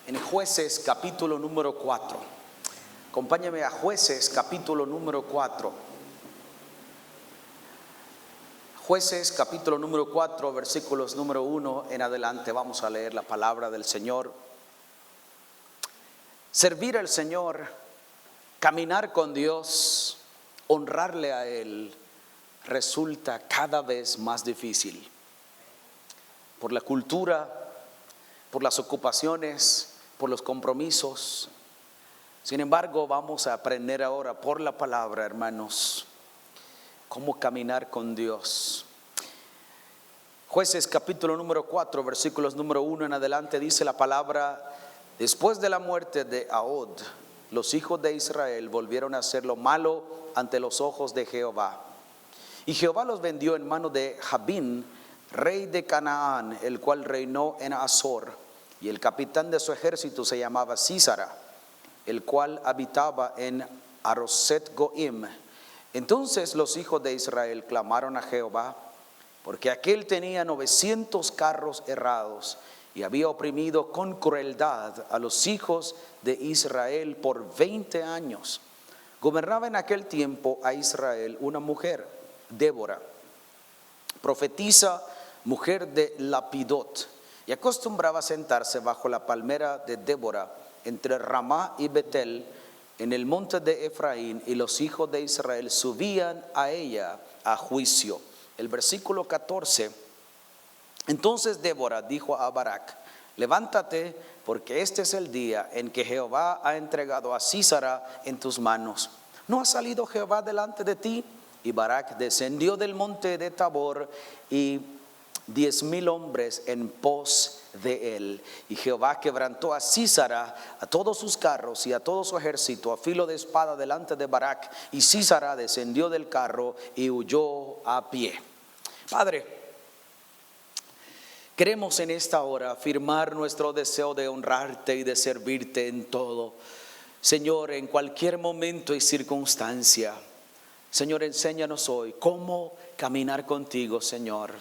en Jueces capítulo número 4. Acompáñame a Jueces capítulo número 4. Jueces capítulo número 4, versículos número 1 en adelante. Vamos a leer la palabra del Señor. Servir al Señor, caminar con Dios, honrarle a Él, resulta cada vez más difícil. Por la cultura, por las ocupaciones, por los compromisos. Sin embargo, vamos a aprender ahora por la palabra, hermanos, cómo caminar con Dios. Jueces capítulo número 4, versículos número 1 en adelante, dice la palabra: después de la muerte de Ahod, los hijos de Israel volvieron a hacer lo malo ante los ojos de Jehová. Y Jehová los vendió en mano de Jabín, rey de Canaán, el cual reinó en Azor, y el capitán de su ejército se llamaba Sísara, el cual habitaba en Aroset Goim. Entonces los hijos de Israel clamaron a Jehová, porque aquél tenía 900 carros herrados, y había oprimido con crueldad a los hijos de Israel por 20 años. Gobernaba en aquel tiempo a Israel una mujer, Débora, profetisa, mujer de Lapidot, y acostumbraba sentarse bajo la palmera de Débora entre Ramá y Betel en el monte de Efraín, y los hijos de Israel subían a ella a juicio. El versículo 14: entonces Débora dijo a Barak: levántate, porque este es el día en que Jehová ha entregado a Sísara en tus manos. ¿No ha salido Jehová delante de ti? Y Barak descendió del monte de Tabor, y 10,000 hombres en pos de él. Y Jehová quebrantó a Sísara, a todos sus carros y a todo su ejército a filo de espada delante de Barak, y Sísara descendió del carro y huyó a pie. Padre, queremos en esta hora afirmar nuestro deseo de honrarte y de servirte en todo. Señor, en cualquier momento y circunstancia. Señor, enséñanos hoy cómo caminar contigo, Señor.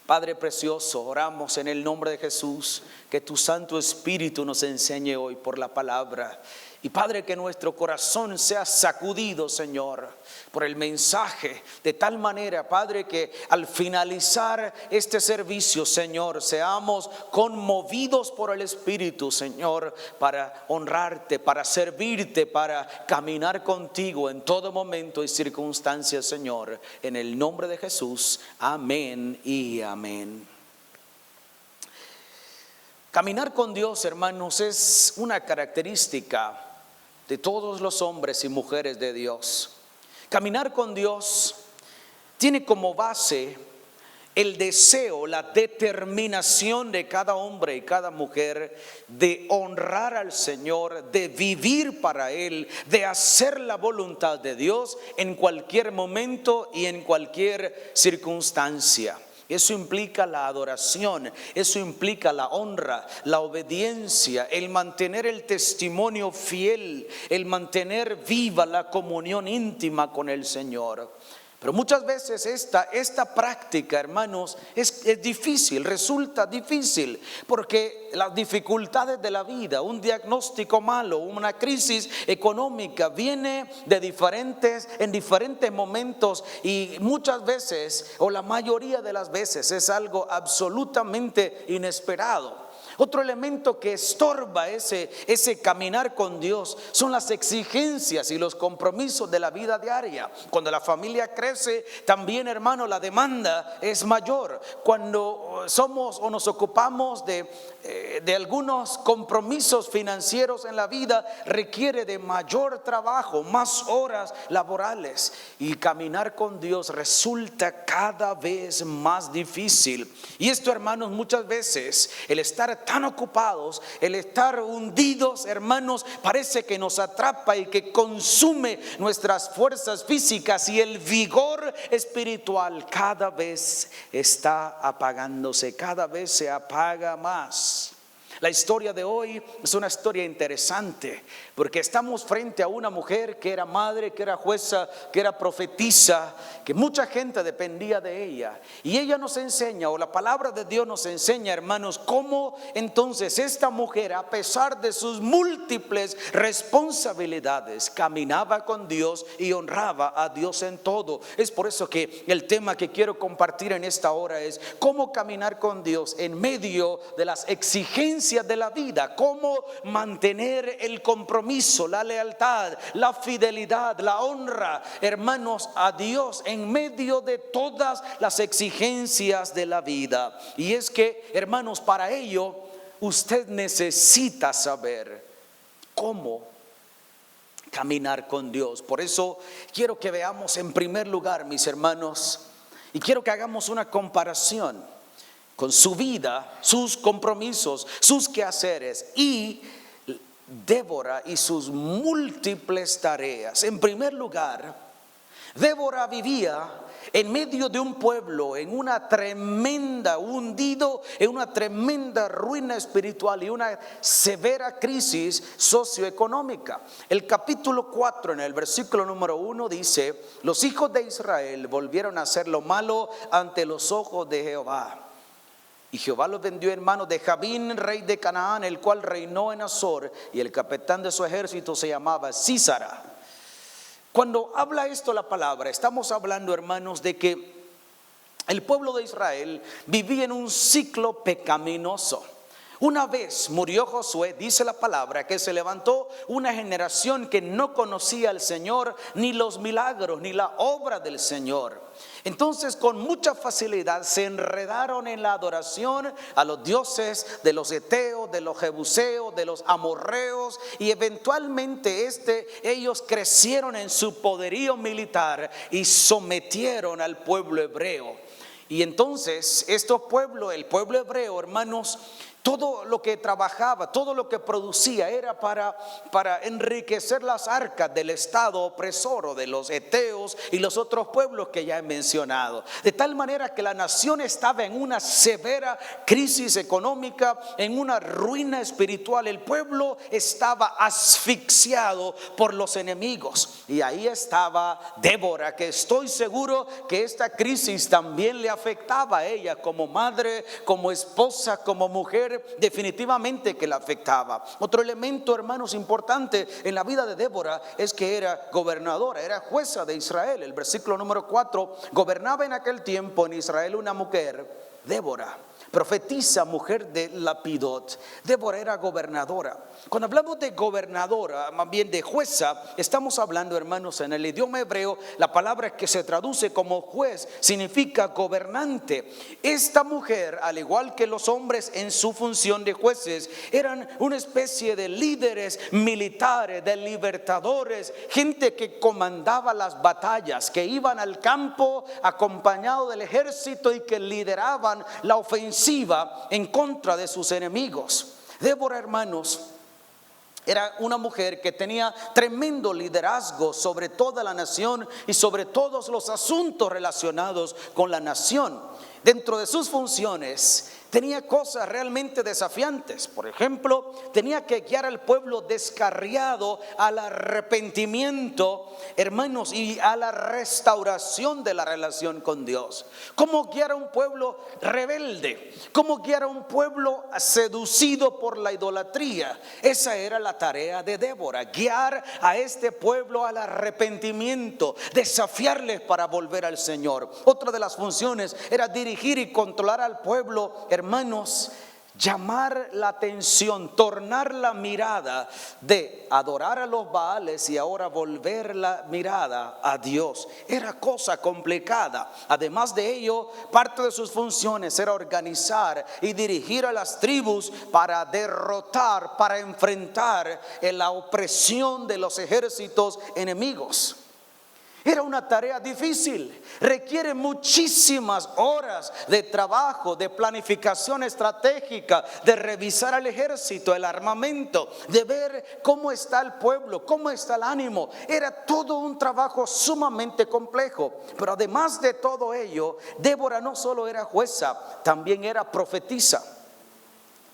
Padre precioso, oramos en el nombre de Jesús, que tu Santo Espíritu nos enseñe hoy por la palabra. Y Padre, que nuestro corazón sea sacudido, Señor, por el mensaje, de tal manera, Padre, que al finalizar este servicio, Señor, seamos conmovidos por el Espíritu, Señor, para honrarte, para servirte, para caminar contigo en todo momento y circunstancia, Señor. En el nombre de Jesús, amén y amén. Caminar con Dios, hermanos, es una característica de todos los hombres y mujeres de Dios. Caminar con Dios tiene como base el deseo, la determinación de cada hombre y cada mujer de honrar al Señor, de vivir para Él, de hacer la voluntad de Dios en cualquier momento y en cualquier circunstancia. Eso implica la adoración, eso implica la honra, la obediencia, el mantener el testimonio fiel, el mantener viva la comunión íntima con el Señor. Pero muchas veces esta práctica, hermanos, es difícil, resulta difícil, porque las dificultades de la vida, un diagnóstico malo, una crisis económica, viene en diferentes momentos, y muchas veces, o la mayoría de las veces, es algo absolutamente inesperado. Otro elemento que estorba ese caminar con Dios son las exigencias y los compromisos de la vida diaria. Cuando la familia crece, también, hermano, la demanda es mayor. Cuando somos o nos ocupamos de algunos compromisos financieros en la vida, requiere de mayor trabajo, más horas laborales. Y caminar con Dios resulta cada vez más difícil. Y esto, hermanos, muchas veces el estar tan ocupados, el estar hundidos, hermanos, parece que nos atrapa y que consume nuestras fuerzas físicas, y el vigor espiritual cada vez está apagándose, cada vez se apaga más. La historia de hoy es una historia interesante porque estamos frente a una mujer que era madre, que era jueza, que era profetisa, que mucha gente dependía de ella. Y ella nos enseña, o la palabra de Dios nos enseña, hermanos, cómo entonces esta mujer, a pesar de sus múltiples responsabilidades, caminaba con Dios y honraba a Dios en todo. Es por eso que el tema que quiero compartir en esta hora es cómo caminar con Dios en medio de las exigencias de la vida, cómo mantener el compromiso, la lealtad, la fidelidad, la honra, hermanos, a Dios en medio de todas las exigencias de la vida. Y es que, hermanos, para ello usted necesita saber cómo caminar con Dios. Por eso quiero que veamos en primer lugar, mis hermanos, y quiero que hagamos una comparación con su vida, sus compromisos, sus quehaceres y Débora y sus múltiples tareas. En primer lugar, Débora vivía en medio de un pueblo en una tremenda hundido, en una tremenda ruina espiritual y una severa crisis socioeconómica. El capítulo 4 en el versículo número 1 dice: los hijos de Israel volvieron a hacer lo malo ante los ojos de Jehová. Y Jehová los vendió en manos de Jabín, rey de Canaán, el cual reinó en Azor, y el capitán de su ejército se llamaba Sísara. Cuando habla esto la palabra, estamos hablando, hermanos, de que el pueblo de Israel vivía en un ciclo pecaminoso. Una vez murió Josué, dice la palabra, que se levantó una generación que no conocía al Señor, ni los milagros, ni la obra del Señor. Entonces, con mucha facilidad se enredaron en la adoración a los dioses de los heteos, de los jebuseos, de los amorreos, y eventualmente ellos crecieron en su poderío militar y sometieron al pueblo hebreo. Y entonces el pueblo hebreo, hermanos, todo lo que trabajaba, todo lo que producía era para enriquecer las arcas del estado opresor, o de los heteos y los otros pueblos que ya he mencionado. De tal manera que la nación estaba en una severa crisis económica, en una ruina espiritual. El pueblo estaba asfixiado por los enemigos. Y ahí estaba Débora, que estoy seguro que esta crisis también le afectaba a ella como madre, como esposa, como mujer. Definitivamente que la afectaba. Otro elemento, hermanos, importante en la vida de Débora es que era gobernadora, era jueza de Israel. El versículo número 4: gobernaba en aquel tiempo en Israel una mujer, Débora, profetisa, mujer de Lapidot. Débora era gobernadora. Cuando hablamos de gobernadora, más bien de jueza, estamos hablando, hermanos, en el idioma hebreo, la palabra que se traduce como juez significa gobernante. Esta mujer, al igual que los hombres en su función de jueces, eran una especie de líderes militares, de libertadores, gente que comandaba las batallas, que iban al campo acompañado del ejército y que lideraban la ofensiva en contra de sus enemigos. Débora, hermanos, era una mujer que tenía tremendo liderazgo sobre toda la nación y sobre todos los asuntos relacionados con la nación. Dentro de sus funciones tenía cosas realmente desafiantes. Por ejemplo, tenía que guiar al pueblo descarriado al arrepentimiento, hermanos, y a la restauración de la relación con Dios. ¿Cómo guiar a un pueblo rebelde? ¿Cómo guiar a un pueblo seducido por la idolatría? Esa era la tarea de Débora: guiar a este pueblo al arrepentimiento, desafiarles para volver al Señor. Otra de las funciones era dirigir y controlar al pueblo, hermanos, llamar la atención, tornar la mirada de adorar a los Baales y ahora volver la mirada a Dios. Era cosa complicada. Además de ello, parte de sus funciones era organizar y dirigir a las tribus para derrotar, para enfrentar la opresión de los ejércitos enemigos. Era una tarea difícil, requiere muchísimas horas de trabajo, de planificación estratégica, de revisar al ejército, el armamento, de ver cómo está el pueblo, cómo está el ánimo. Era todo un trabajo sumamente complejo. Pero además de todo ello, Débora no solo era jueza, también era profetisa.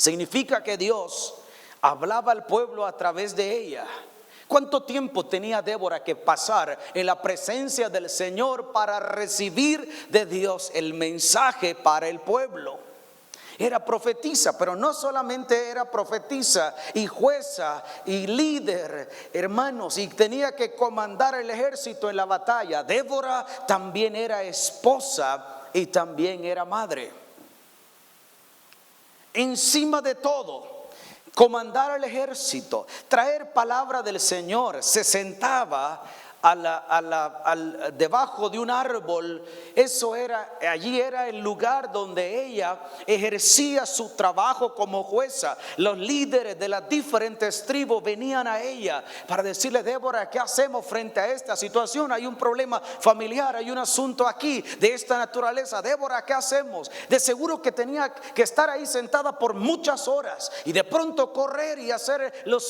Significa que Dios hablaba al pueblo a través de ella. ¿Cuánto tiempo tenía Débora que pasar en la presencia del Señor para recibir de Dios el mensaje para el pueblo? Era profetisa, pero no solamente era profetisa y jueza y líder, hermanos, y tenía que comandar el ejército en la batalla. Débora también era esposa y también era madre. Encima de todo, comandar el ejército, traer palabra del Señor, se sentaba debajo de un árbol. Allí era el lugar donde ella ejercía su trabajo como jueza. Los líderes de las diferentes tribus venían a ella para decirle: Débora, ¿qué hacemos frente a esta situación? Hay un problema familiar, hay un asunto aquí de esta naturaleza. Débora, ¿qué hacemos? De seguro que tenía que estar ahí sentada por muchas horas y de pronto correr y hacer los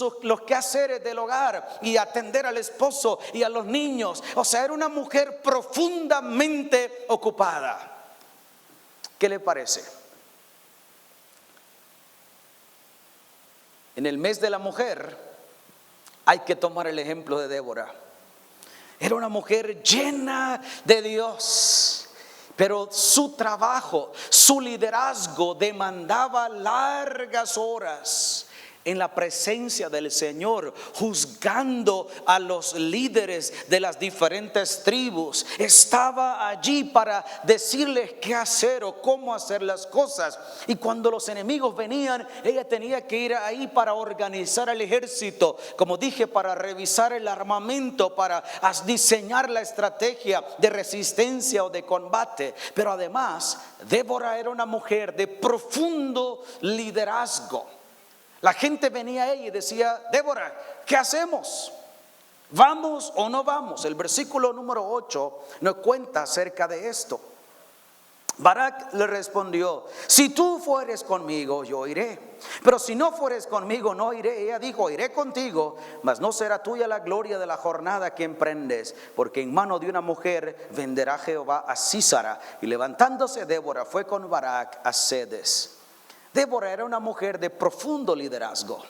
quehaceres del hogar y atender al esposo y a los niños. O sea, era una mujer profundamente ocupada. ¿Qué le parece? En el mes de la mujer hay que tomar el ejemplo de Débora. Era una mujer llena de Dios, pero su trabajo, su liderazgo demandaba largas horas en la presencia del Señor, juzgando a los líderes de las diferentes tribus. Estaba allí para decirles qué hacer o cómo hacer las cosas. Y cuando los enemigos venían, ella tenía que ir ahí para organizar el ejército, como dije, para revisar el armamento, para diseñar la estrategia de resistencia o de combate. Pero además, Débora era una mujer de profundo liderazgo. La gente venía a ella y decía: Débora, ¿qué hacemos? ¿Vamos o no vamos? El versículo número 8 nos cuenta acerca de esto. Barak le respondió: si tú fueres conmigo, yo iré, pero si no fueres conmigo, no iré. Ella dijo: iré contigo, mas no será tuya la gloria de la jornada que emprendes, porque en mano de una mujer venderá Jehová a Sísara. Y levantándose Débora fue con Barak a Cedes. Débora era una mujer de profundo liderazgo.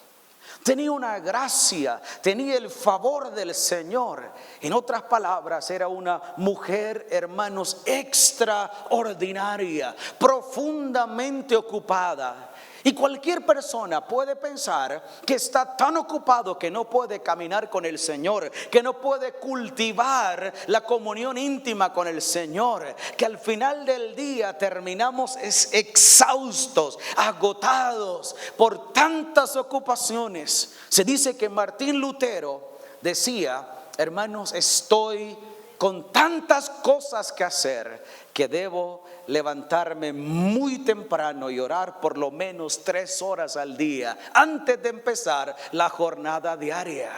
Tenía una gracia, tenía el favor del Señor. En otras palabras, era una mujer, hermanos, extraordinaria, profundamente ocupada. Y cualquier persona puede pensar que está tan ocupado que no puede caminar con el Señor, que no puede cultivar la comunión íntima con el Señor, que al final del día terminamos exhaustos, agotados por tantas ocupaciones. Se dice que Martín Lutero decía: hermanos, estoy con tantas cosas que hacer que debo levantarme muy temprano y orar por lo menos 3 horas al día antes de empezar la jornada diaria.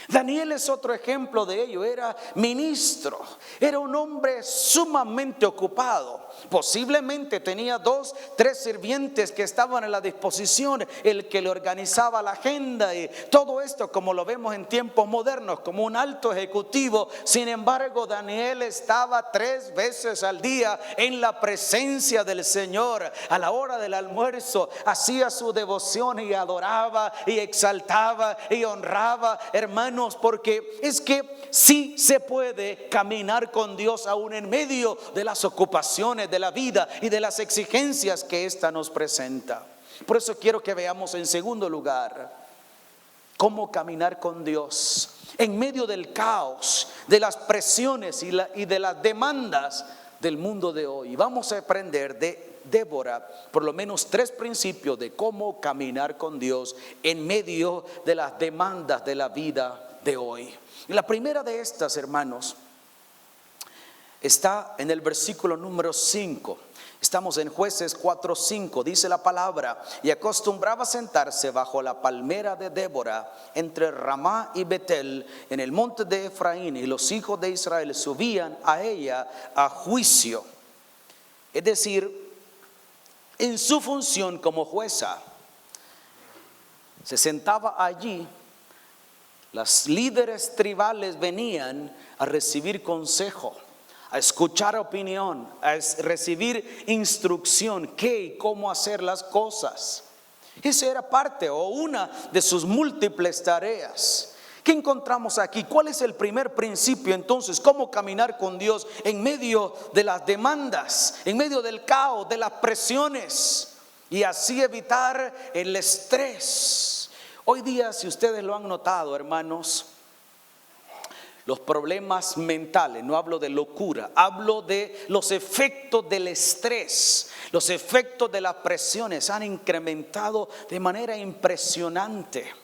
Daniel es otro ejemplo de ello. Era ministro, era un hombre sumamente ocupado. Posiblemente tenía 2, 3 sirvientes que estaban a la disposición, el que le organizaba la agenda y todo esto, como lo vemos en tiempos modernos, como un alto ejecutivo. Sin embargo, Daniel estaba 3 veces al día en la presencia del Señor. A la hora del almuerzo hacía su devoción y adoraba y exaltaba y honraba, hermanos, porque es que sí se puede caminar con Dios aún en medio de las ocupaciones de la vida y de las exigencias que ésta nos presenta. Por eso quiero que veamos en segundo lugar cómo caminar con Dios en medio del caos, de las presiones y de las demandas del mundo de hoy. Vamos a aprender de Débora por lo menos 3 principios de cómo caminar con Dios en medio de las demandas de la vida de hoy. Y la primera de estas, hermanos, está en el versículo número 5. Estamos en Jueces 4:5. Dice la palabra: y acostumbraba sentarse bajo la palmera de Débora entre Ramá y Betel en el monte de Efraín, y los hijos de Israel subían a ella a juicio. Es decir, en su función como jueza, se sentaba allí. Las líderes tribales venían a recibir consejo, a escuchar opinión, a recibir instrucción, qué y cómo hacer las cosas. Esa era parte o una de sus múltiples tareas. ¿Qué encontramos aquí? ¿Cuál es el primer principio entonces? ¿Cómo caminar con Dios en medio de las demandas, en medio del caos, de las presiones, y así evitar el estrés? Hoy día, si ustedes lo han notado, hermanos, los problemas mentales, no hablo de locura, hablo de los efectos del estrés, los efectos de las presiones han incrementado de manera impresionante.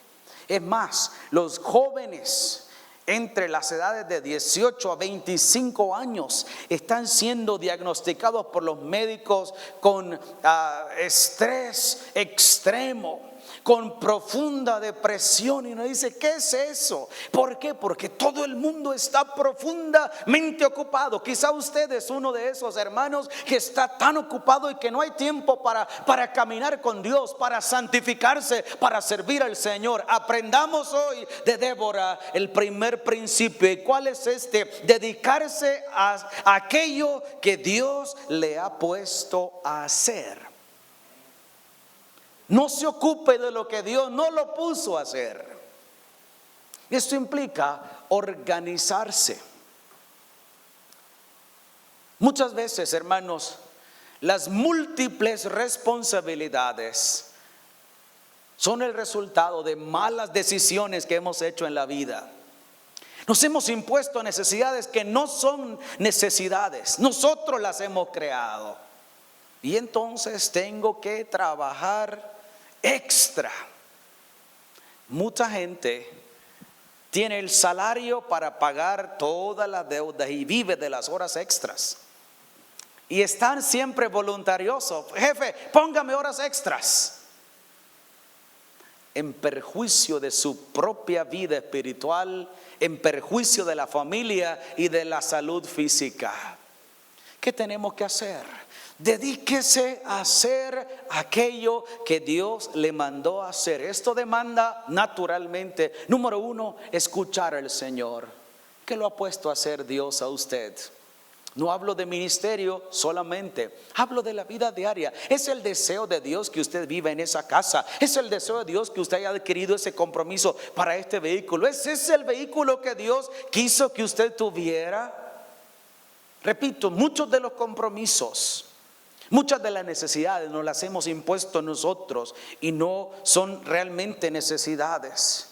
Es más, los jóvenes entre las edades de 18 a 25 años están siendo diagnosticados por los médicos con estrés extremo, con profunda depresión, y uno dice, ¿qué es eso? ¿Por qué? Porque todo el mundo está profundamente ocupado. Quizá usted es uno de esos hermanos que está tan ocupado y que no hay tiempo para caminar con Dios, para santificarse, para servir al Señor. Aprendamos hoy de Débora el primer principio. ¿Y cuál es este? Dedicarse a aquello que Dios le ha puesto a hacer. No se ocupe de lo que Dios no lo puso a hacer. Esto implica organizarse. Muchas veces, hermanos, las múltiples responsabilidades son el resultado de malas decisiones que hemos hecho en la vida. Nos hemos impuesto necesidades que no son necesidades. Nosotros las hemos creado. Y entonces tengo que trabajar extra. Mucha gente tiene el salario para pagar todas las deudas y vive de las horas extras. Y están siempre voluntariosos. Jefe, póngame horas extras. En perjuicio de su propia vida espiritual, en perjuicio de la familia y de la salud física. ¿Qué tenemos que hacer? Dedíquese a hacer aquello que Dios le mandó a hacer. Esto demanda naturalmente, número uno, escuchar al Señor. ¿Qué lo ha puesto a hacer Dios a usted? No hablo de ministerio solamente, hablo de la vida diaria. Es el deseo de Dios que usted viva en esa casa. Es el deseo de Dios que usted haya adquirido ese compromiso para este vehículo. Ese es el vehículo que Dios quiso que usted tuviera. Repito, muchos de los compromisos, muchas de las necesidades nos las hemos impuesto nosotros y no son realmente necesidades.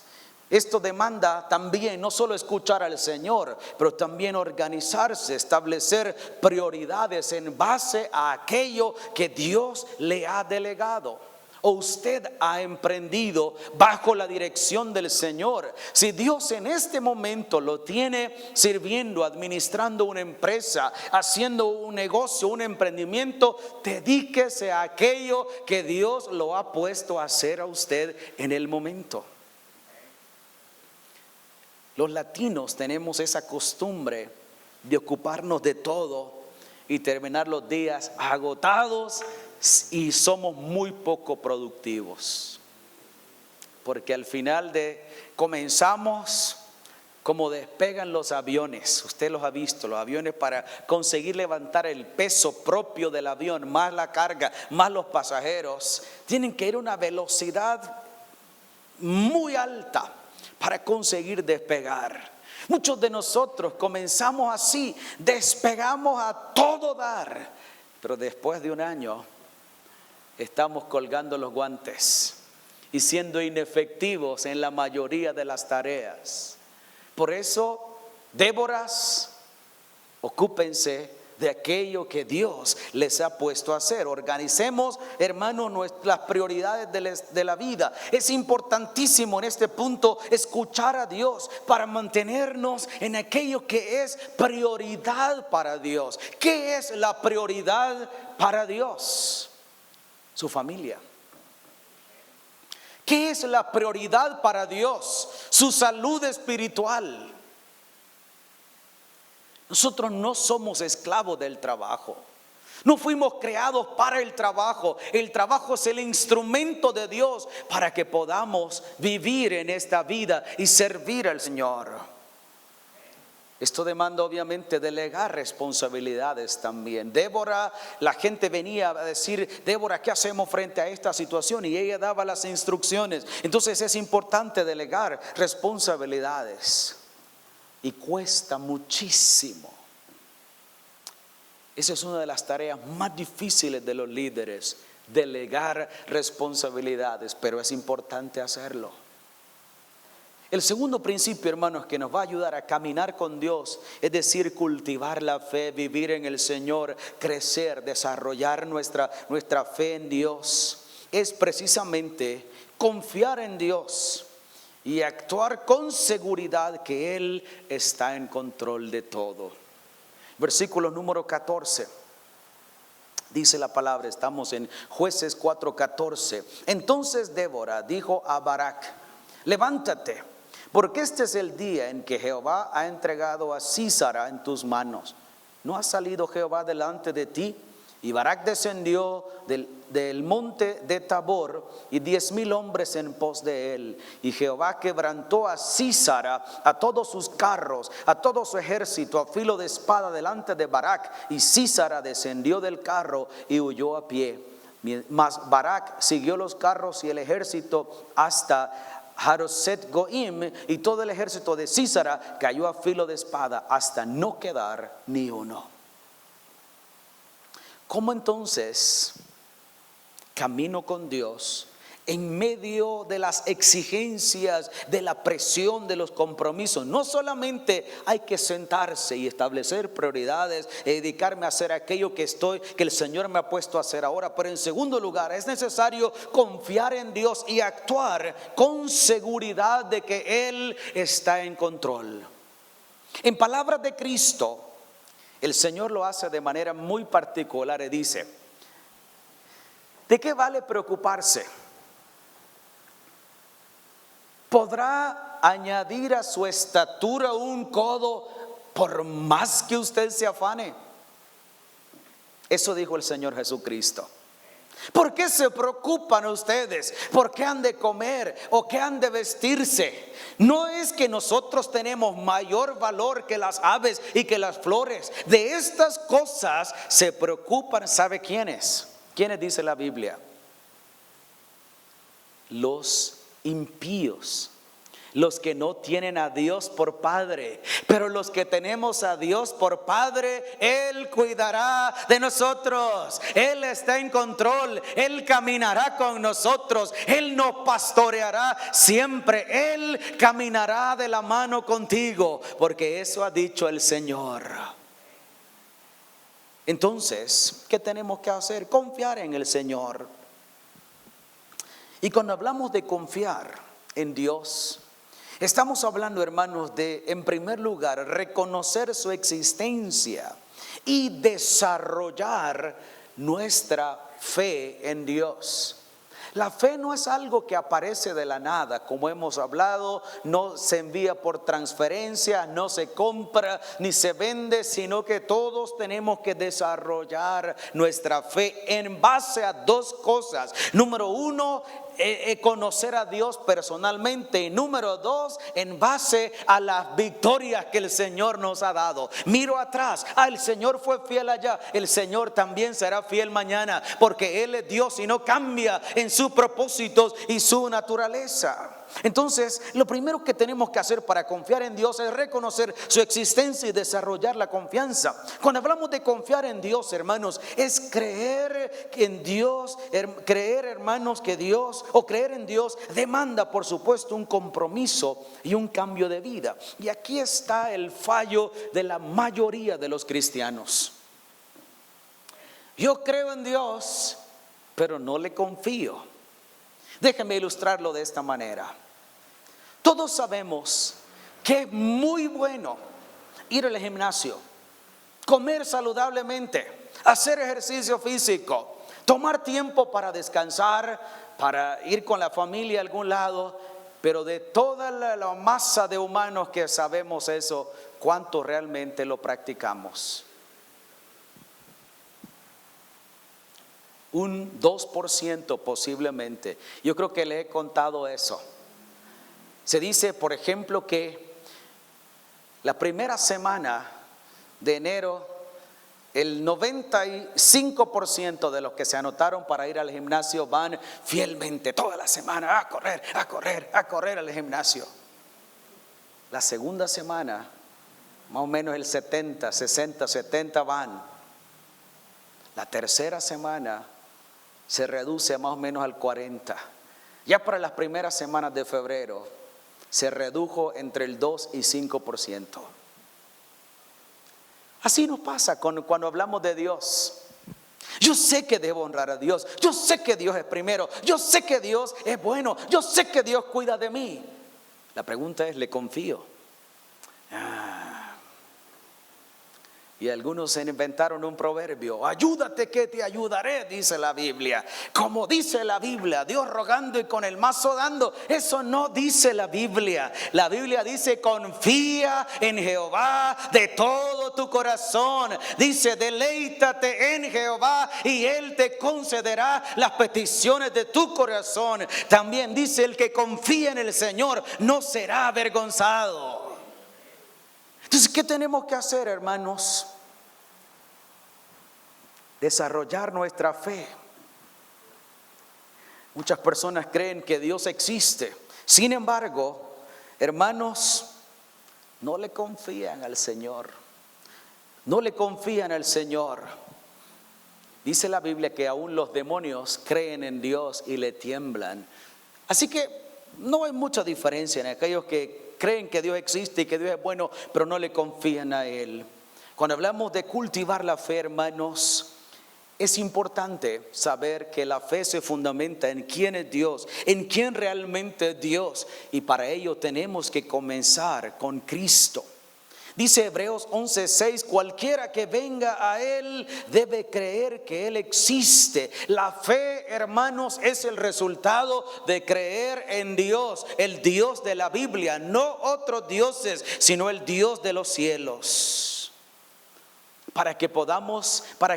Esto demanda también no solo escuchar al Señor, pero también organizarse, establecer prioridades en base a aquello que Dios le ha delegado o usted ha emprendido bajo la dirección del Señor. Si Dios en este momento lo tiene sirviendo, administrando una empresa, haciendo un negocio, un emprendimiento, dedíquese a aquello que Dios lo ha puesto a hacer a usted en el momento. Los latinos tenemos esa costumbre de ocuparnos de todo y terminar los días agotados y somos muy poco productivos. Porque al final comenzamos como despegan los aviones. Usted los ha visto, los aviones, para conseguir levantar el peso propio del avión, más la carga, más los pasajeros, tienen que ir a una velocidad muy alta para conseguir despegar. Muchos de nosotros comenzamos así, despegamos a todo dar, pero después de un año estamos colgando los guantes y siendo inefectivos en la mayoría de las tareas. Por eso, Déboras, ocúpense de aquello que Dios les ha puesto a hacer. Organicemos, hermanos, las prioridades de la vida. Es importantísimo en este punto escuchar a Dios para mantenernos en aquello que es prioridad para Dios. ¿Qué es la prioridad para Dios? Su familia. ¿Qué es la prioridad para Dios? Su salud espiritual. Nosotros no somos esclavos del trabajo. No fuimos creados para el trabajo. El trabajo es el instrumento de Dios para que podamos vivir en esta vida y servir al Señor. Esto demanda obviamente delegar responsabilidades también. Débora, la gente venía a decir: Débora, ¿qué hacemos frente a esta situación? Y ella daba las instrucciones. Entonces es importante delegar responsabilidades. Y cuesta muchísimo. Esa es una de las tareas más difíciles de los líderes, delegar responsabilidades, pero es importante hacerlo. El segundo principio, hermanos, que nos va a ayudar a caminar con Dios, es decir, cultivar la fe, vivir en el Señor, crecer, desarrollar nuestra fe en Dios, es precisamente confiar en Dios y actuar con seguridad que Él está en control de todo. Versículo número 14. Dice la palabra, estamos en Jueces 4:14. Entonces Débora dijo a Barak: levántate, porque este es el día en que Jehová ha entregado a Sísara en tus manos. ¿No ha salido Jehová delante de ti? Y Barak descendió del monte de Tabor, y 10,000 hombres en pos de él. Y Jehová quebrantó a Sísara, a todos sus carros, a todo su ejército, a filo de espada delante de Barak. Y Sísara descendió del carro y huyó a pie. Mas Barak siguió los carros y el ejército hasta Haroset Goim, y todo el ejército de Sísara cayó a filo de espada hasta no quedar ni uno. ¿Cómo entonces camino con Dios en medio de las exigencias, de la presión, de los compromisos? No solamente hay que sentarse y establecer prioridades, dedicarme a hacer aquello que el Señor me ha puesto a hacer ahora, pero en segundo lugar es necesario confiar en Dios y actuar con seguridad de que Él está en control. En palabras de Cristo, el Señor lo hace de manera muy particular y dice: ¿de qué vale preocuparse? ¿Podrá añadir a su estatura un codo por más que usted se afane? Eso dijo el Señor Jesucristo. ¿Por qué se preocupan ustedes? ¿Por qué han de comer o qué han de vestirse? No es que nosotros tenemos mayor valor que las aves y que las flores. De estas cosas se preocupan, ¿sabe quiénes? ¿Quiénes dice la Biblia? Los impíos. Los que no tienen a Dios por Padre. Pero los que tenemos a Dios por Padre, Él cuidará de nosotros. Él está en control. Él caminará con nosotros. Él nos pastoreará siempre. Él caminará de la mano contigo, porque eso ha dicho el Señor. Entonces, ¿qué tenemos que hacer? Confiar en el Señor. Y cuando hablamos de confiar en Dios, estamos hablando, hermanos, de, en primer lugar, reconocer su existencia y desarrollar nuestra fe en Dios. La fe no es algo que aparece de la nada, como hemos hablado, no se envía por transferencia, no se compra ni se vende, sino que todos tenemos que desarrollar nuestra fe en base a dos cosas. Número uno, conocer a Dios personalmente, y número dos, en base a las victorias que el Señor nos ha dado. Miro atrás, el Señor fue fiel allá, el Señor también será fiel mañana, porque Él es Dios y no cambia en sus propósitos y su naturaleza. Entonces, lo primero que tenemos que hacer para confiar en Dios es reconocer su existencia y desarrollar la confianza. Cuando hablamos de confiar en Dios, hermanos, es creer en Dios, creer, hermanos, que Dios, o creer en Dios, demanda, por supuesto, un compromiso y un cambio de vida. Y aquí está el fallo de la mayoría de los cristianos. Yo creo en Dios, pero no le confío. Déjenme ilustrarlo de esta manera. Todos sabemos que es muy bueno ir al gimnasio, comer saludablemente, hacer ejercicio físico, tomar tiempo para descansar, para ir con la familia a algún lado. Pero de toda la masa de humanos que sabemos eso, ¿cuánto realmente lo practicamos? Un 2% posiblemente. Yo creo que le he contado eso. Se dice, por ejemplo, que La primera semana de enero, el 95% de los que se anotaron para ir al gimnasio van fielmente toda la semana a correr al gimnasio. La segunda semana, más o menos el 70 van. La tercera semana se reduce más o menos al 40. Ya para las primeras semanas de febrero se redujo entre el 2 y 5%. Así nos pasa cuando hablamos de Dios. Yo sé que debo honrar a Dios. Yo sé que Dios es primero. Yo sé que Dios es bueno. Yo sé que Dios cuida de mí. La pregunta es, ¿le confío? Y algunos se inventaron un proverbio: ayúdate que te ayudaré, dice la Biblia. Como dice la Biblia, Dios rogando y con el mazo dando. Eso no dice la Biblia. La Biblia dice: confía en Jehová de todo tu corazón. Dice: deleítate en Jehová y Él te concederá las peticiones de tu corazón. También dice: el que confía en el Señor no será avergonzado. Entonces, ¿qué tenemos que hacer, hermanos? Desarrollar nuestra fe. Muchas personas creen que Dios existe. Sin embargo, hermanos, no le confían al Señor. No le confían al Señor. Dice la Biblia que aún los demonios creen en Dios y le tiemblan. Así que no hay mucha diferencia en aquellos que creen que Dios existe y que Dios es bueno, pero no le confían a Él. Cuando hablamos de cultivar la fe, hermanos, es importante saber que la fe se fundamenta en quién es Dios, en quién realmente es Dios. Y para ello tenemos que comenzar con Cristo. Dice Hebreos 11:6, cualquiera que venga a Él debe creer que Él existe. La fe, hermanos, es el resultado de creer en Dios, el Dios de la Biblia, no otros dioses, sino el Dios de los cielos. Para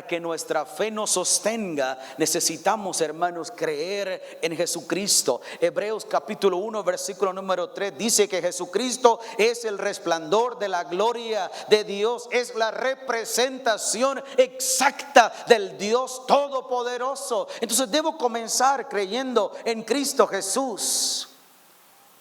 que nuestra fe nos sostenga, necesitamos, hermanos, creer en Jesucristo. Hebreos capítulo 1, versículo número 3 dice que Jesucristo es el resplandor de la gloria de Dios, es la representación exacta del Dios Todopoderoso. Entonces debo comenzar creyendo en Cristo Jesús.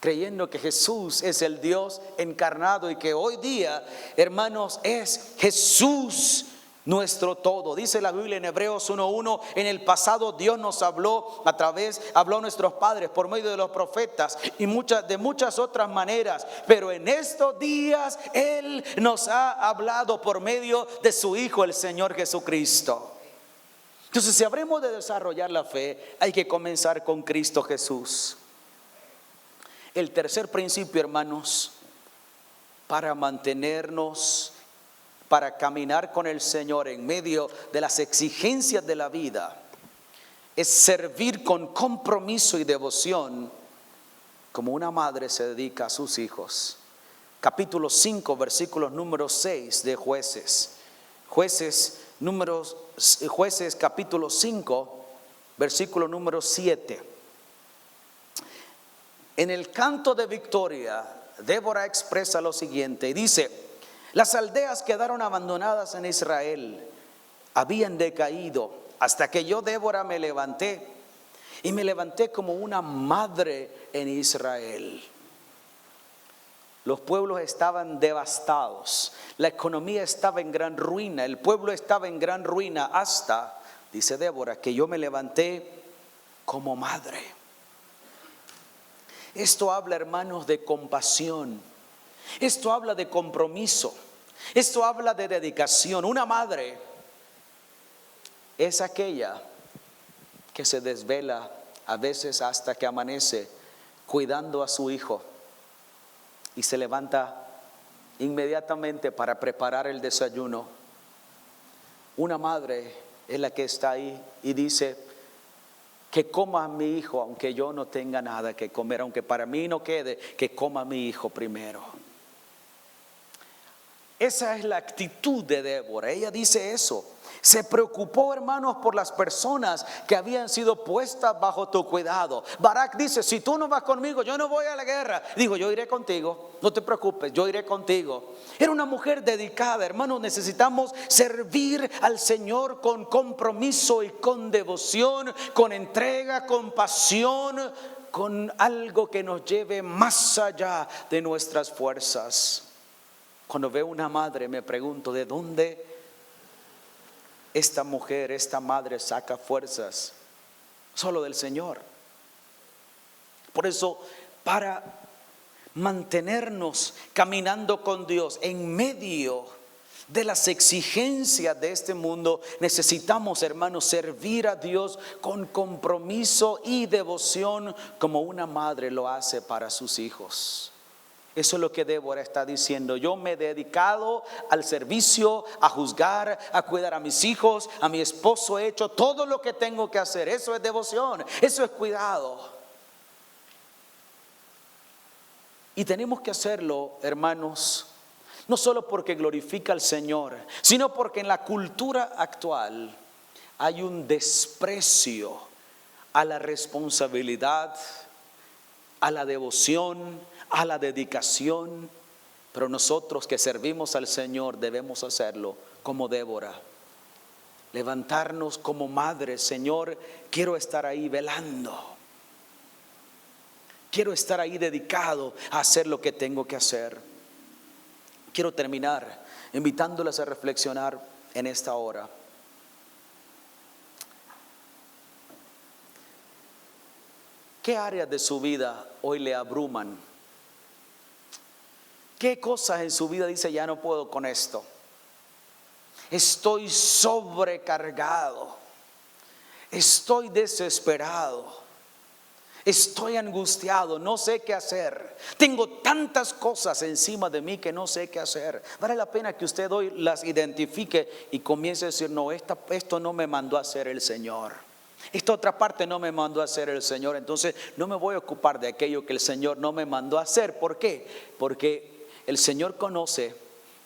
Creyendo que Jesús es el Dios encarnado y que hoy día, hermanos, es Jesús nuestro todo. Dice la Biblia en Hebreos 1:1, en el pasado Dios nos habló habló a nuestros padres por medio de los profetas y de muchas otras maneras, pero en estos días Él nos ha hablado por medio de su Hijo, el Señor Jesucristo. Entonces, si habremos de desarrollar la fe, hay que comenzar con Cristo Jesús. El tercer principio, hermanos, para mantenernos, para caminar con el Señor en medio de las exigencias de la vida, es servir con compromiso y devoción como una madre se dedica a sus hijos. Capítulo 5, versículos número 6 de Jueces. Jueces capítulo 5, versículo número 7. En el canto de victoria, Débora expresa lo siguiente y dice: las aldeas quedaron abandonadas en Israel, habían decaído, hasta que yo, Débora, me levanté, y me levanté como una madre en Israel. Los pueblos estaban devastados, la economía estaba en gran ruina, el pueblo estaba en gran ruina, hasta, dice Débora, que yo me levanté como madre. Esto habla, hermanos, de compasión. Esto habla de compromiso. Esto habla de dedicación. Una madre es aquella que se desvela a veces hasta que amanece cuidando a su hijo y se levanta inmediatamente para preparar el desayuno. Una madre es la que está ahí y dice: que coma mi hijo, aunque yo no tenga nada que comer, aunque para mí no quede, que coma mi hijo primero. Esa es la actitud de Débora. Ella dice eso. Se preocupó, hermanos, por las personas que habían sido puestas bajo tu cuidado. Barak dice, si tú no vas conmigo, yo no voy a la guerra. Digo, yo iré contigo, no te preocupes, yo iré contigo. Era una mujer dedicada, hermanos. Necesitamos servir al Señor con compromiso y con devoción, con entrega, con pasión, con algo que nos lleve más allá de nuestras fuerzas. Cuando veo una madre me pregunto, ¿de dónde esta mujer, esta madre saca fuerzas? Solo del Señor. Por eso, para mantenernos caminando con Dios en medio de las exigencias de este mundo, necesitamos, hermanos, servir a Dios con compromiso y devoción como una madre lo hace para sus hijos. Eso es lo que Débora está diciendo. Yo me he dedicado al servicio, a juzgar, a cuidar a mis hijos, a mi esposo. He hecho todo lo que tengo que hacer. Eso es devoción, eso es cuidado. Y tenemos que hacerlo, hermanos, no solo porque glorifica al Señor, sino porque en la cultura actual hay un desprecio a la responsabilidad, a la devoción, a la dedicación. Pero nosotros que servimos al Señor debemos hacerlo como Débora. Levantarnos como madres. Señor, quiero estar ahí velando. Quiero estar ahí dedicado a hacer lo que tengo que hacer. Quiero terminar invitándoles a reflexionar en esta hora. ¿Qué áreas de su vida hoy le abruman? ¿Qué cosas en su vida dice, ya no puedo con esto? Estoy sobrecargado. Estoy desesperado. Estoy angustiado, no sé qué hacer. Tengo tantas cosas encima de mí que no sé qué hacer. Vale la pena que usted hoy las identifique y comience a decir, no, esto no me mandó a hacer el Señor. Esta otra parte no me mandó a hacer el Señor. Entonces no me voy a ocupar de aquello que el Señor no me mandó a hacer. ¿Por qué? Porque el Señor conoce,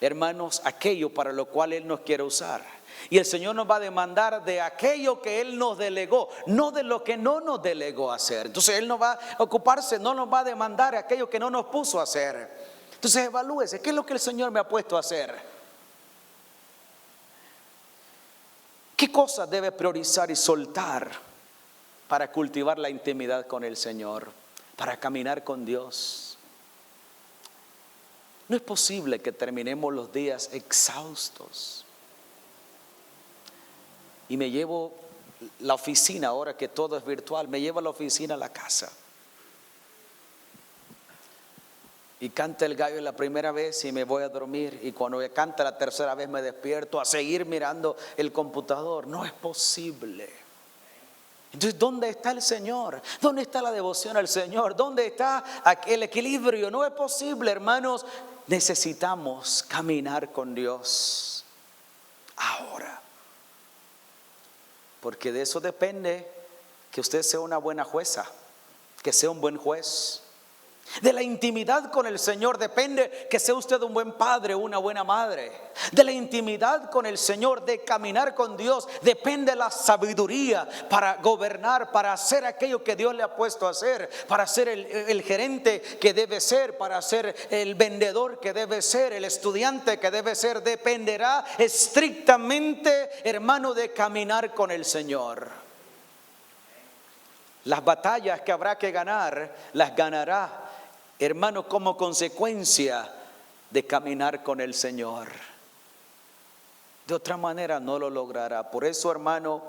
hermanos, aquello para lo cual Él nos quiere usar. Y el Señor nos va a demandar de aquello que Él nos delegó, no de lo que no nos delegó a hacer. Entonces Él no va a ocuparse, no nos va a demandar aquello que no nos puso a hacer. Entonces evalúese, ¿qué es lo que el Señor me ha puesto a hacer? ¿Qué cosas debe priorizar y soltar para cultivar la intimidad con el Señor, para caminar con Dios? No es posible que terminemos los días exhaustos. Y me llevo la oficina, ahora que todo es virtual, me llevo la oficina a la casa. Y canta el gallo la primera vez y me voy a dormir. Y cuando canta la tercera vez me despierto a seguir mirando el computador. No es posible. Entonces, ¿dónde está el Señor? ¿Dónde está la devoción al Señor? ¿Dónde está el equilibrio? No es posible, hermanos. Necesitamos caminar con Dios ahora. Porque de eso depende que usted sea una buena jueza, que sea un buen juez. De la intimidad con el Señor depende que sea usted un buen padre o una buena madre. De la intimidad con el Señor, de caminar con Dios, depende la sabiduría para gobernar, para hacer aquello que Dios le ha puesto a hacer, para ser el gerente que debe ser, para ser el vendedor que debe ser, el estudiante que debe ser. Dependerá estrictamente, hermano, de caminar con el Señor. Las batallas que habrá que ganar, las ganará, hermano, como consecuencia de caminar con el Señor. De otra manera no lo logrará. Por eso, hermano,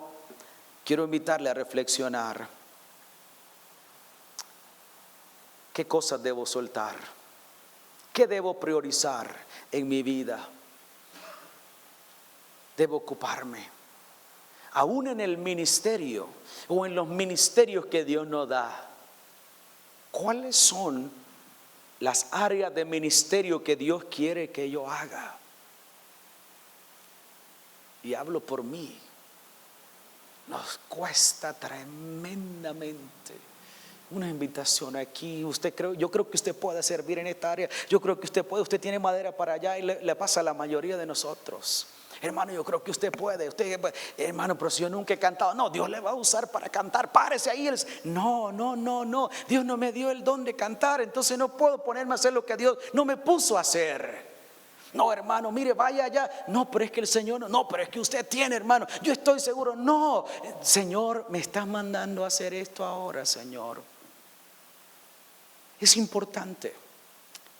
quiero invitarle a reflexionar. ¿Qué cosas debo soltar? ¿Qué debo priorizar en mi vida? Debo ocuparme. Aún en el ministerio o en los ministerios que Dios nos da. ¿Cuáles son las áreas de ministerio que Dios quiere que yo haga? Y hablo por mí. Nos cuesta tremendamente. Una invitación aquí. Yo creo que usted puede servir en esta área. Yo creo que usted tiene madera para allá y le pasa a la mayoría de nosotros. Hermano, yo creo que usted puede. Hermano, pero si yo nunca he cantado. No, Dios le va a usar para cantar. Párese ahí. No. Dios no me dio el don de cantar. Entonces no puedo ponerme a hacer lo que Dios no me puso a hacer. No, hermano, mire, vaya allá. No, pero es que el Señor no, pero es que usted tiene, hermano. Yo estoy seguro. No, Señor, me estás mandando a hacer esto ahora, Señor. Es importante.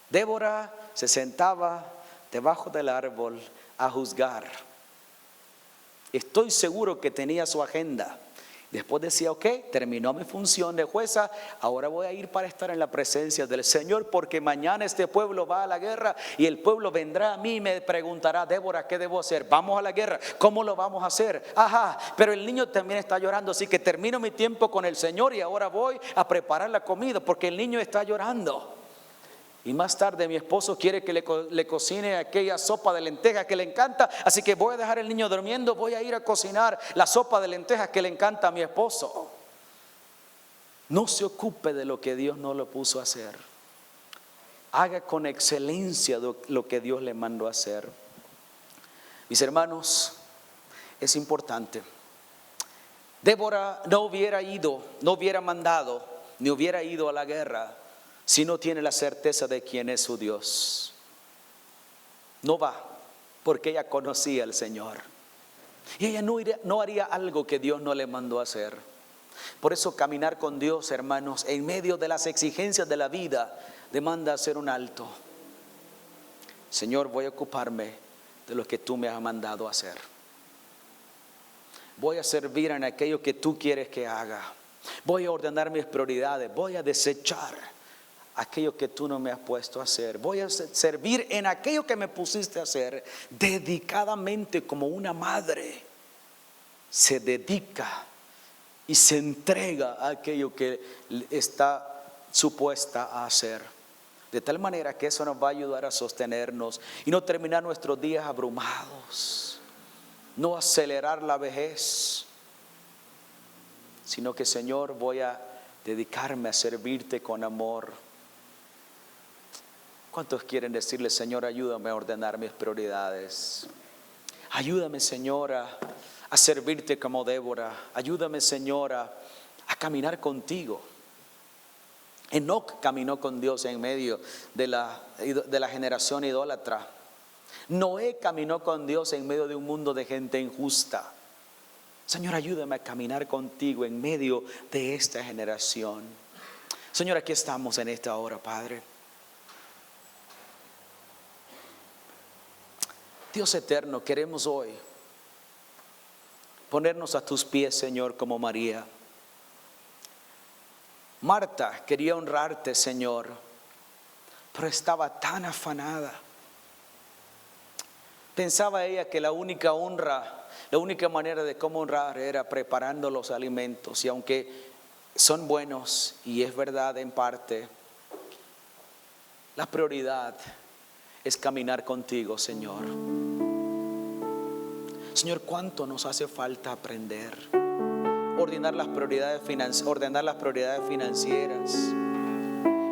Débora se sentaba debajo del árbol a juzgar. Estoy seguro que tenía su agenda. Después decía, ok, terminó mi función de jueza, ahora voy a ir para estar en la presencia del Señor, porque mañana este pueblo va a la guerra y el pueblo vendrá a mí y me preguntará, Débora, ¿qué debo hacer? Vamos a la guerra, ¿cómo lo vamos a hacer? Ajá, pero el niño también está llorando, así que termino mi tiempo con el Señor y ahora voy a preparar la comida porque el niño está llorando. Y más tarde mi esposo quiere que le cocine aquella sopa de lentejas que le encanta. Así que voy a dejar al niño durmiendo, voy a ir a cocinar la sopa de lentejas que le encanta a mi esposo. No se ocupe de lo que Dios no lo puso a hacer. Haga con excelencia lo que Dios le mandó a hacer. Mis hermanos, es importante. Débora no hubiera mandado, ni hubiera ido a la guerra si no tiene la certeza de quién es su Dios. No va, porque ella conocía al Señor. Y ella no haría algo que Dios no le mandó a hacer. Por eso caminar con Dios, hermanos, en medio de las exigencias de la vida, demanda hacer un alto. Señor, voy a ocuparme de lo que tú me has mandado a hacer. Voy a servir en aquello que tú quieres que haga. Voy a ordenar mis prioridades. Voy a desechar aquello que tú no me has puesto a hacer. Voy a servir en aquello que me pusiste a hacer dedicadamente, como una madre se dedica y se entrega a aquello que está supuesta a hacer. De tal manera que eso nos va a ayudar a sostenernos y no terminar nuestros días abrumados, no acelerar la vejez, sino que, Señor, voy a dedicarme a servirte con amor. ¿Cuántos quieren decirle, Señor, ayúdame a ordenar mis prioridades? Ayúdame, Señor, a servirte como Débora. Ayúdame, Señor, a caminar contigo. Enoc caminó con Dios en medio de la generación idólatra. Noé caminó con Dios en medio de un mundo de gente injusta. Señor, ayúdame a caminar contigo en medio de esta generación. Señor, aquí estamos en esta hora, Padre. Dios eterno, queremos hoy ponernos a tus pies, Señor, como María. Marta quería honrarte, Señor, pero estaba tan afanada. Pensaba ella que la única manera de cómo honrar era preparando los alimentos. Y aunque son buenos, y es verdad en parte, la prioridad es caminar contigo, Señor. Señor, ¿cuánto nos hace falta aprender? Ordenar las prioridades financieras,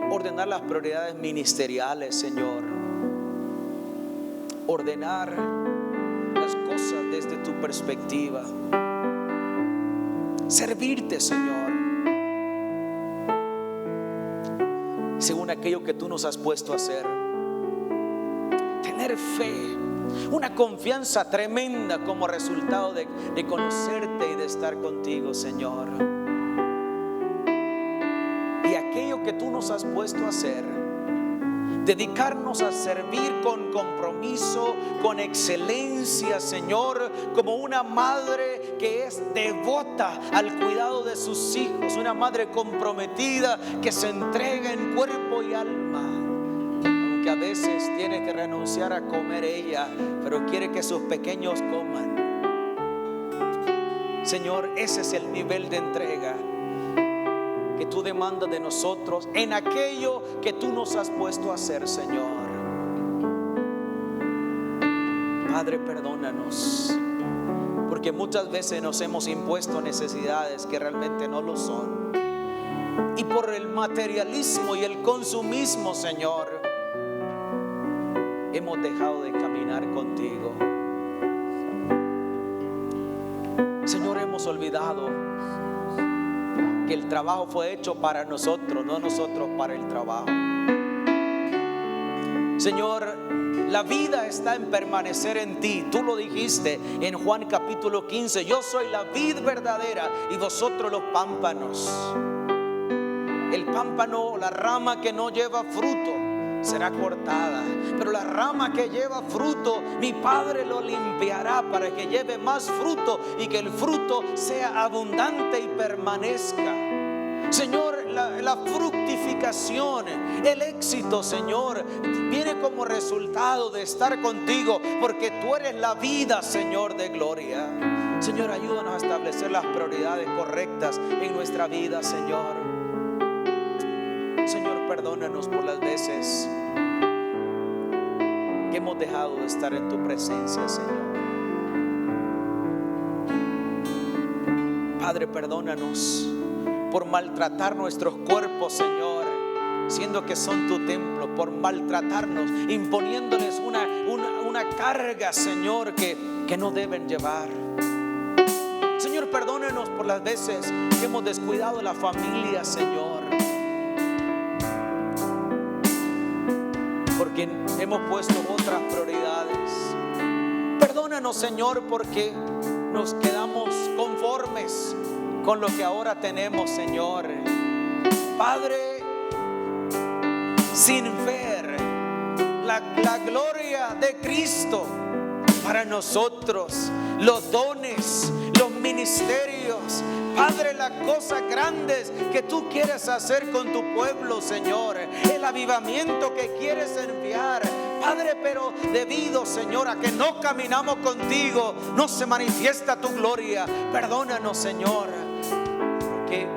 ordenar las prioridades ministeriales, Señor. Ordenar las cosas desde tu perspectiva. Servirte, Señor, según aquello que tú nos has puesto a hacer. Tener fe, una confianza tremenda como resultado de conocerte y de estar contigo, Señor. Y aquello que tú nos has puesto a hacer, dedicarnos a servir con compromiso, con excelencia, Señor, como una madre que es devota al cuidado de sus hijos, una madre comprometida que se entrega en cuerpo y alma. Que a veces tiene que renunciar a comer ella, pero quiere que sus pequeños coman. Señor, ese es el nivel de entrega que tú demandas de nosotros en aquello que tú nos has puesto a hacer, Señor. Padre, perdónanos, porque muchas veces nos hemos impuesto necesidades que realmente no lo son. Y por el materialismo y el consumismo, Señor, hemos dejado de caminar contigo. hemos olvidado que el trabajo fue hecho para nosotros, no nosotros para el trabajo. Señor, la vida está en permanecer en ti. Tú lo dijiste en Juan capítulo 15. Yo soy la vid verdadera y vosotros los pámpanos. El pámpano, la rama que no lleva fruto, será cortada, pero la rama que lleva fruto, mi Padre lo limpiará para que lleve más fruto y que el fruto sea abundante y permanezca. Señor, la fructificación, el éxito, Señor, viene como resultado de estar contigo, porque tú eres la vida, Señor, de gloria. Señor, ayúdanos a establecer las prioridades correctas en nuestra vida, Señor. Señor, perdónanos por las veces que hemos dejado de estar en tu presencia, Señor. Padre, perdónanos por maltratar nuestros cuerpos, Señor, siendo que son tu templo, por maltratarnos, imponiéndoles una carga, Señor, que no deben llevar. Señor, perdónanos por las veces que hemos descuidado la familia, Señor, porque hemos puesto otras prioridades. Perdónanos, Señor, porque nos quedamos conformes con lo que ahora tenemos, Señor. Padre, sin ver la gloria de Cristo para nosotros, los dones, los ministerios, Padre, las cosas grandes que tú quieres hacer con tu pueblo, Señor, el avivamiento que quieres enviar, Padre, pero debido, Señor, a que no caminamos contigo, no se manifiesta tu gloria. Perdónanos, Señor, que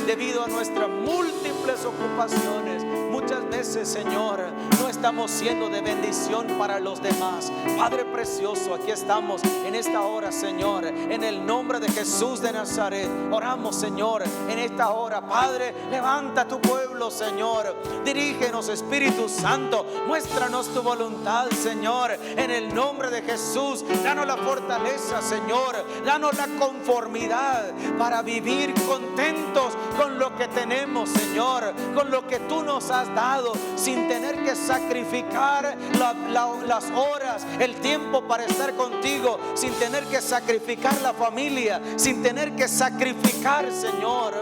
debido a nuestras múltiples ocupaciones, muchas veces, Señor, no estamos siendo de bendición para los demás. Padre precioso, aquí estamos en esta hora, Señor, en el nombre de Jesús de Nazaret. Oramos, Señor, en esta hora. Padre, levanta tu pueblo, Señor. Dirígenos, Espíritu Santo. Muéstranos tu voluntad, Señor, en el nombre de Jesús. Danos la fortaleza, Señor. Danos la conformidad para vivir contentos con lo que tenemos, Señor, con lo que tú nos has dado, sin tener que sacrificar las horas, el tiempo para estar contigo, sin tener que sacrificar la familia, sin tener que sacrificar, Señor,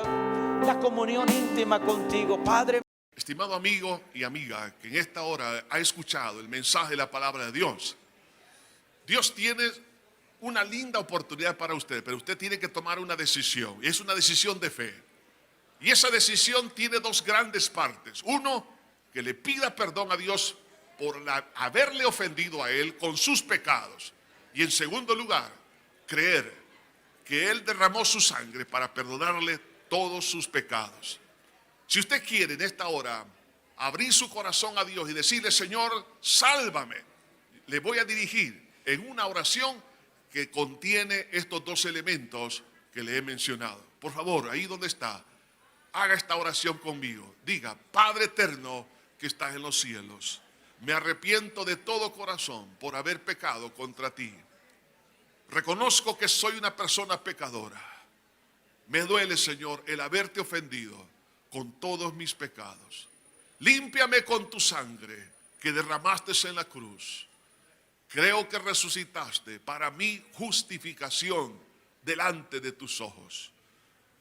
la comunión íntima contigo, Padre. Estimado amigo y amiga que en esta hora ha escuchado el mensaje de la palabra de Dios, Dios tiene una linda oportunidad para usted, pero usted tiene que tomar una decisión, y es una decisión de fe. Y esa decisión tiene dos grandes partes. Uno, que le pida perdón a Dios por haberle ofendido a Él con sus pecados. Y en segundo lugar, creer que Él derramó su sangre para perdonarle todos sus pecados. Si usted quiere en esta hora abrir su corazón a Dios y decirle: Señor, sálvame, le voy a dirigir en una oración que contiene estos dos elementos que le he mencionado. Por favor, ahí donde está, haga esta oración conmigo. Diga: Padre eterno que estás en los cielos, me arrepiento de todo corazón por haber pecado contra ti. Reconozco que soy una persona pecadora. Me duele, Señor, el haberte ofendido con todos mis pecados. Límpiame con tu sangre que derramaste en la cruz. Creo que resucitaste para mi justificación delante de tus ojos.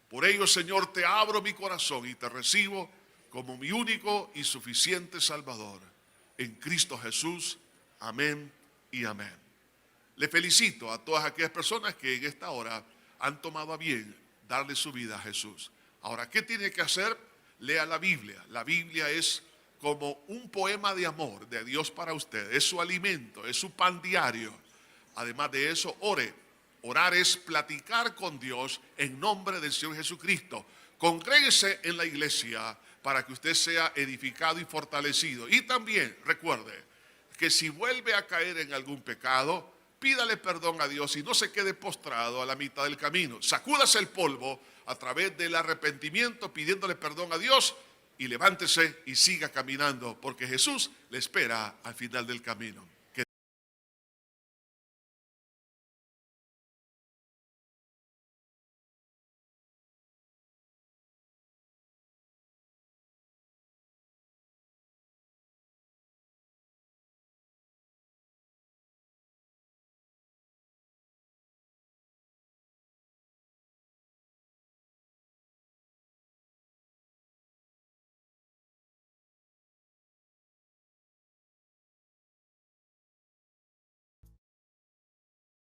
Por ello, Señor, te abro mi corazón y te recibo como mi único y suficiente Salvador. En Cristo Jesús. Amén y amén. Le felicito a todas aquellas personas que en esta hora han tomado a bien darle su vida a Jesús. Ahora, ¿qué tiene que hacer? Lea la Biblia. La Biblia es como un poema de amor de Dios para usted. Es su alimento, es su pan diario. Además de eso, ore. Orar es platicar con Dios en nombre del Señor Jesucristo. Congréguese en la iglesia para que usted sea edificado y fortalecido. Y también recuerde que si vuelve a caer en algún pecado, pídale perdón a Dios y no se quede postrado a la mitad del camino. Sacúdase el polvo a través del arrepentimiento, pidiéndole perdón a Dios, y levántese y siga caminando, porque Jesús le espera al final del camino.